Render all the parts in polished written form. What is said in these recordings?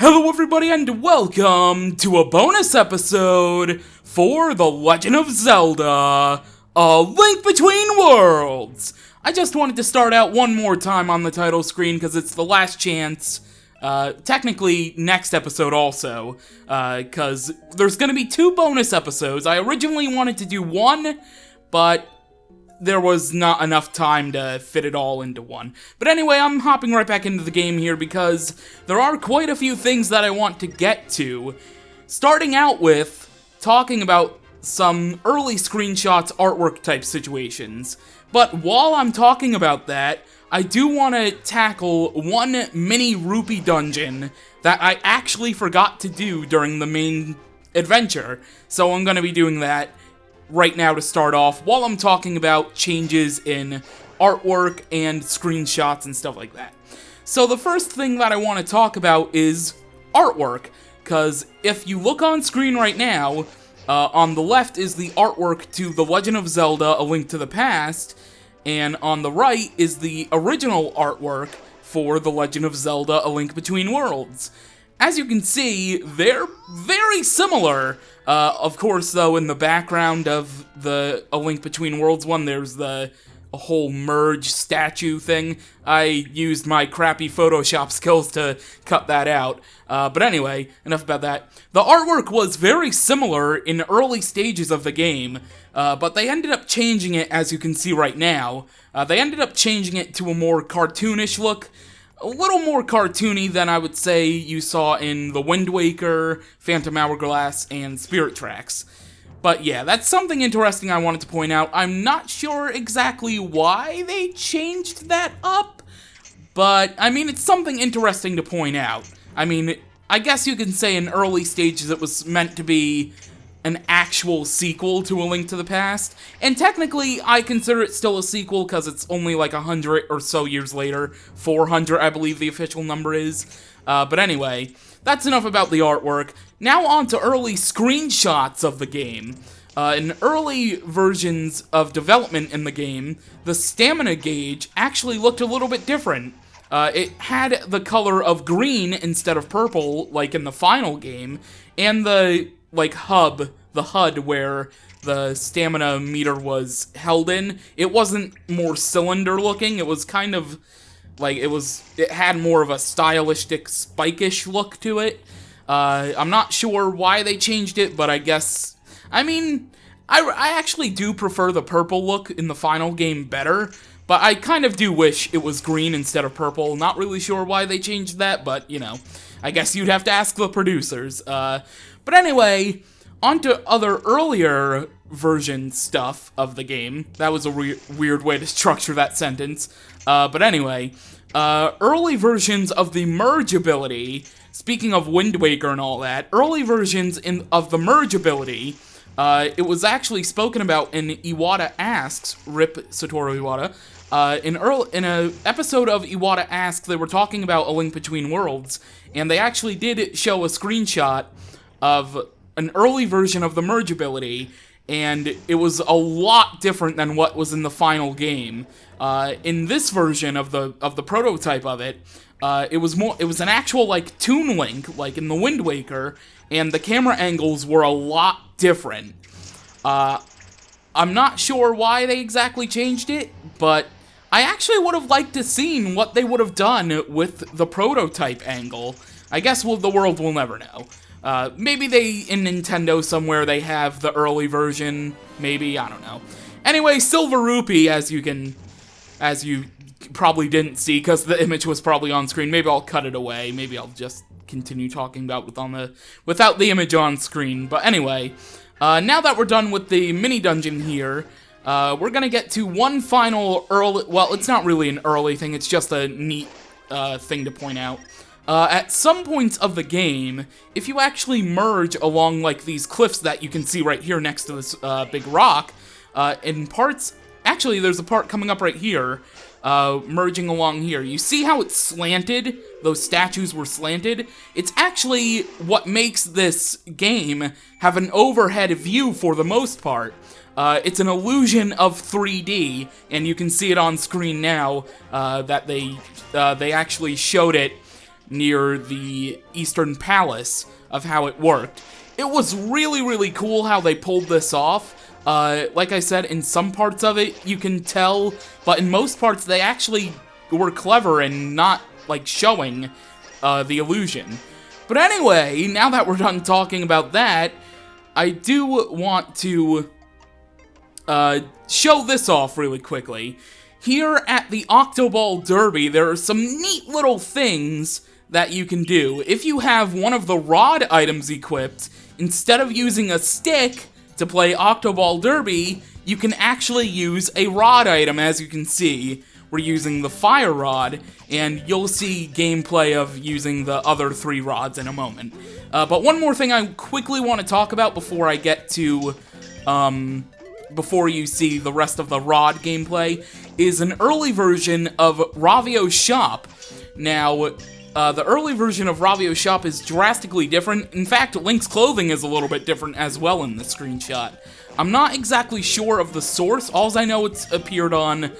Hello everybody and welcome to a bonus episode for The Legend of Zelda, A Link Between Worlds. I just wanted to start out one more time on the title screen because it's the last chance, technically next episode also, because there's going to be two bonus episodes. I originally wanted to do one, but there was not enough time to fit it all into one. But anyway, I'm hopping right back into the game here because there are quite a few things that I want to get to. Starting out with talking about some early screenshots, artwork type situations. But while I'm talking about that, I do want to tackle one mini rupee dungeon that I actually forgot to do during the main adventure. So I'm going to be doing that right now to start off, while I'm talking about changes in artwork and screenshots and stuff like that. So the first thing that I want to talk about is artwork, because if you look on screen right now, on the left is the artwork to The Legend of Zelda, A Link to the Past, and on the right is the original artwork for The Legend of Zelda, A Link Between Worlds. As you can see, they're very similar. Of course, though, in the background of the A Link Between Worlds one, there's a whole merge statue thing. I used my crappy Photoshop skills to cut that out. But anyway, enough about that. The artwork was very similar in early stages of the game, but they ended up changing it, as you can see right now. They ended up changing it to a more cartoonish look. A little more cartoony than I would say you saw in The Wind Waker, Phantom Hourglass, and Spirit Tracks. But yeah, that's something interesting I wanted to point out. I'm not sure exactly why they changed that up, but, I mean, it's something interesting to point out. I mean, I guess you can say in early stages it was meant to be an actual sequel to A Link to the Past, and technically I consider it still a sequel because it's only like 100 or so years later, 400 I believe the official number is, but anyway, that's enough about the artwork. Now on to early screenshots of the game. In early versions of development in the game, the stamina gauge actually looked a little bit different. It had the color of green instead of purple, like in the final game, and the HUD where the stamina meter was held in, it wasn't more cylinder looking, it was kind of like, it had more of a stylistic, spike-ish look to it. I'm not sure why they changed it, but I guess, I mean, I actually do prefer the purple look in the final game better, but I kind of do wish it was green instead of purple. Not really sure why they changed that, but, you know, I guess you'd have to ask the producers. But anyway, onto other earlier version stuff of the game. That was a weird way to structure that sentence. But anyway, early versions of the merge ability, speaking of Wind Waker and all that, early versions of the merge ability, it was actually spoken about in Iwata Asks, RIP Satoru Iwata. In an episode of Iwata Asks, they were talking about A Link Between Worlds, and they actually did show a screenshot of an early version of the merge ability, and it was a lot different than what was in the final game. In this version of the prototype of it, it was an actual like Toon Link, like in the Wind Waker, and the camera angles were a lot different. I'm not sure why they exactly changed it, but I actually would have liked to seen what they would have done with the prototype angle. I guess the world will never know. Maybe in Nintendo somewhere they have the early version, maybe, I don't know. Anyway, Silver Rupee, as you probably didn't see because the image was probably on screen. Maybe I'll cut it away, maybe I'll just continue talking about without the image on screen. But anyway, now that we're done with the mini dungeon here, we're gonna get to one final early, well, it's not really an early thing, it's just a neat thing to point out. At some points of the game, if you actually merge along, like, these cliffs that you can see right here next to this big rock, in parts, actually, there's a part coming up right here, merging along here. You see how it's slanted? Those statues were slanted? It's actually what makes this game have an overhead view for the most part. It's an illusion of 3D, and you can see it on screen now, that they actually showed it near the Eastern Palace of how it worked. It was really, really cool how they pulled this off. Like I said, in some parts of it, you can tell, but in most parts, they actually were clever in not, like, showing the illusion. But anyway, now that we're done talking about that, I do want to show this off really quickly. Here at the Octoball Derby, there are some neat little things that you can do. If you have one of the rod items equipped, instead of using a stick to play Octoball Derby, you can actually use a rod item. As you can see, we're using the fire rod, and you'll see gameplay of using the other 3 rods in a moment. But one more thing I quickly want to talk about before I get to, before you see the rest of the rod gameplay, is an early version of Ravio's shop. Now, the early version of Ravio's shop is drastically different. In fact, Link's clothing is a little bit different as well in the screenshot. I'm not exactly sure of the source. All I know it's appeared on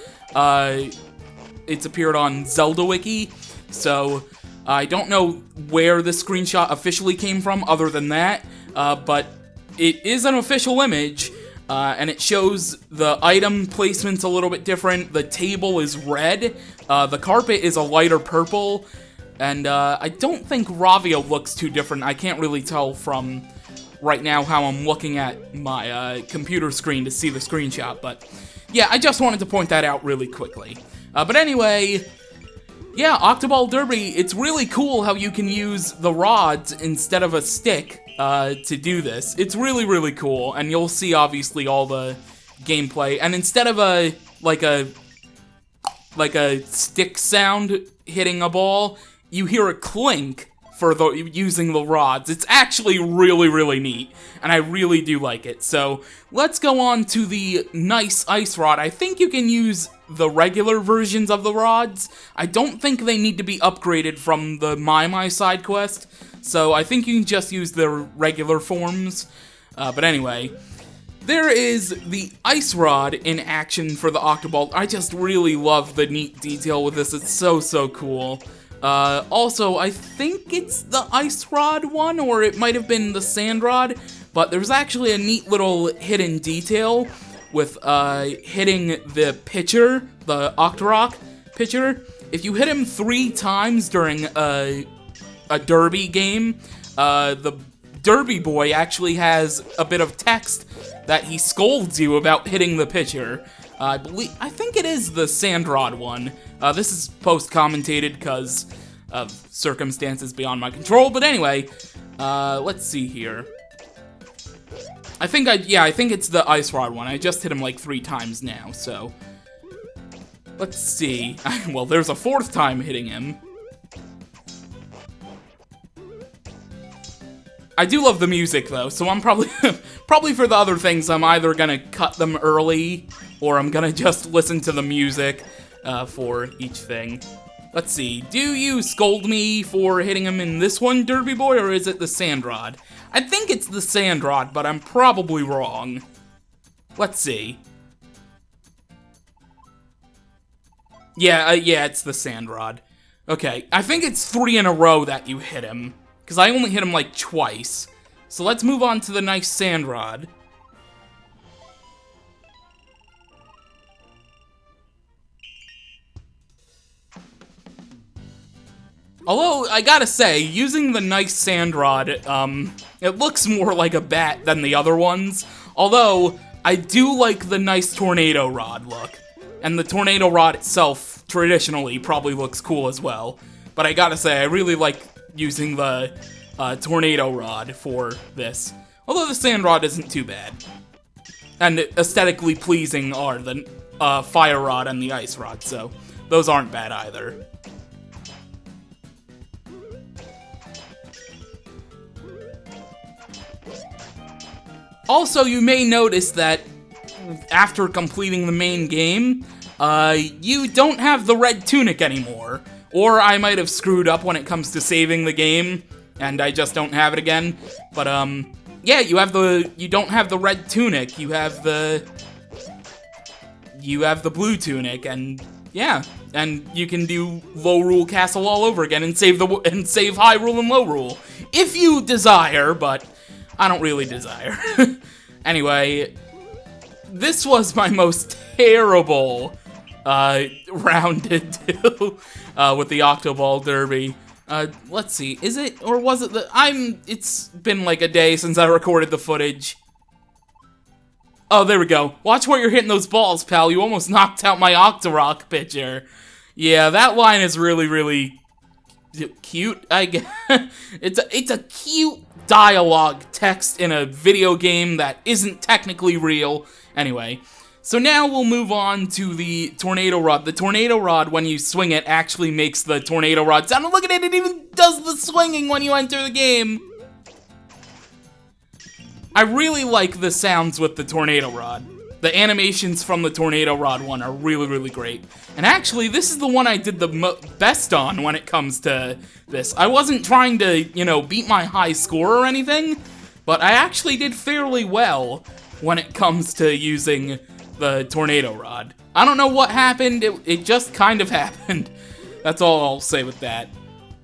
Zelda Wiki, so I don't know where the screenshot officially came from other than that, but it is an official image, and it shows the item placements a little bit different. The table is red, the carpet is a lighter purple, and I don't think Ravio looks too different. I can't really tell from right now how I'm looking at my computer screen to see the screenshot, but yeah, I just wanted to point that out really quickly. But anyway, yeah, Octoball Derby, it's really cool how you can use the rods instead of a stick to do this. It's really, really cool, and you'll see, obviously, all the gameplay. And instead of like a stick sound hitting a ball, you hear a clink for using the rods. It's actually really, really neat, and I really do like it. So, let's go on to the nice ice rod. I think you can use the regular versions of the rods. I don't think they need to be upgraded from the My side quest, so I think you can just use the regular forms. But anyway, there is the ice rod in action for the Octoball. I just really love the neat detail with this. It's so, so cool. Also, I think it's the ice rod one, or it might have been the sand rod, but there's actually a neat little hidden detail with hitting the pitcher, the Octorok pitcher. If you hit him 3 times during a derby game, the derby boy actually has a bit of text that he scolds you about hitting the pitcher. I think it is the sand rod one. This is post-commentated because of circumstances beyond my control, but anyway, let's see here. I think it's the ice rod one. I just hit him like 3 times now, so let's see. Well, there's a 4th time hitting him. I do love the music though, so I'm probably for the other things, I'm either gonna cut them early or I'm gonna just listen to the music for each thing. Let's see, do you scold me for hitting him in this one, Derby Boy, or is it the sand rod? I think it's the sand rod, but I'm probably wrong. Let's see. Yeah, it's the sand rod. Okay, I think it's 3 in a row that you hit him, because I only hit him like twice. So let's move on to the nice sand rod. Although, I gotta say, using the nice sand rod, it looks more like a bat than the other ones. Although, I do like the nice tornado rod look. And the tornado rod itself, traditionally, probably looks cool as well. But I gotta say, I really like using the tornado rod for this. Although the sand rod isn't too bad. And aesthetically pleasing are the fire rod and the ice rod, so those aren't bad either. Also, you may notice that after completing the main game, you don't have the red tunic anymore. Or I might have screwed up when it comes to saving the game, and I just don't have it again. But, yeah, you don't have the red tunic, you have the blue tunic, and yeah, and you can do Lorule Castle all over again and save Hyrule and Lorule if you desire, but I don't really desire. Anyway, this was my most terrible round to do with the Octoball Derby. Let's see, is it, or was it it's been like a day since I recorded the footage. Oh, there we go. Watch where you're hitting those balls, pal. You almost knocked out my Octorok picture. Yeah, that line is really, really cute, I guess. It's a cute dialogue text in a video game that isn't technically real. Anyway, so now we'll move on to the Tornado Rod. The Tornado Rod, when you swing it, actually makes the Tornado Rod sound. And look at it, it even does the swinging when you enter the game. I really like the sounds with the Tornado Rod. The animations from the Tornado Rod one are really, really great. And actually, this is the one I did the best on when it comes to this. I wasn't trying to, you know, beat my high score or anything, but I actually did fairly well when it comes to using the Tornado Rod. I don't know what happened, it just kind of happened. That's all I'll say with that.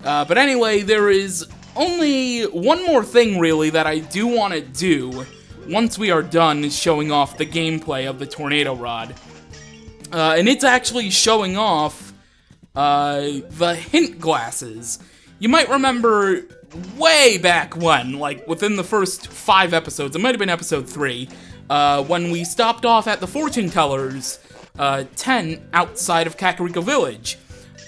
But anyway, there is only one more thing, really, that I do want to do once we are done showing off the gameplay of the Tornado Rod. And it's actually showing off the hint glasses. You might remember way back when, like within the first 5 episodes, it might have been episode 3, when we stopped off at the Fortune Teller's tent outside of Kakariko Village.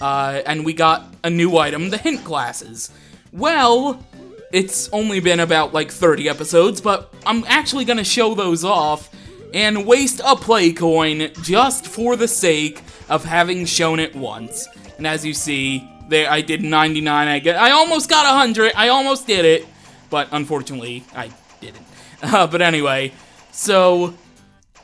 And we got a new item, the hint glasses. Well, it's only been about like 30 episodes, but I'm actually gonna show those off and waste a play coin just for the sake of having shown it once. And as you see, there I did 99. I almost got 100. I almost did it, but unfortunately I didn't. But anyway, so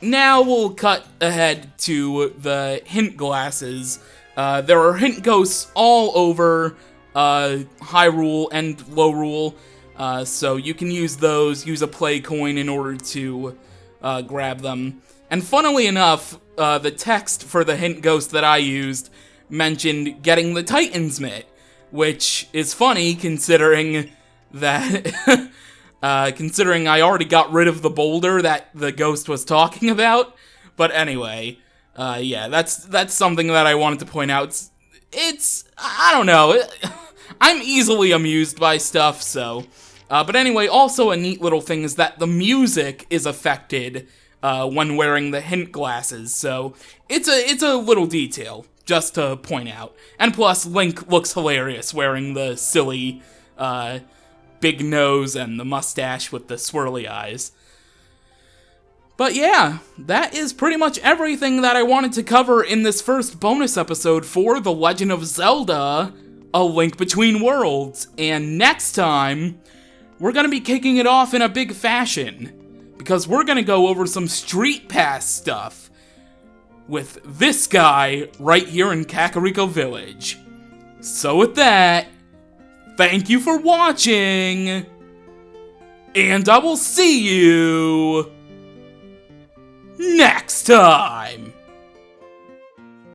now we'll cut ahead to the hint glasses. There are hint ghosts all over Hyrule and Lorule, so you can use those, use a play coin in order to grab them. And funnily enough, the text for the hint ghost that I used mentioned getting the Titan's Mitt, which is funny considering that considering I already got rid of the boulder that the ghost was talking about. But anyway, yeah, that's something that I wanted to point out. It's I don't know, I'm easily amused by stuff, so. But anyway, also a neat little thing is that the music is affected when wearing the hint glasses, so it's a little detail just to point out. And plus, Link looks hilarious wearing the silly big nose and the mustache with the swirly eyes. But yeah, that is pretty much everything that I wanted to cover in this first bonus episode for The Legend of Zelda: A Link Between Worlds. And next time, we're gonna be kicking it off in a big fashion, because we're gonna go over some Street Pass stuff with this guy right here in Kakariko Village. So with that, thank you for watching, and I will see you next time!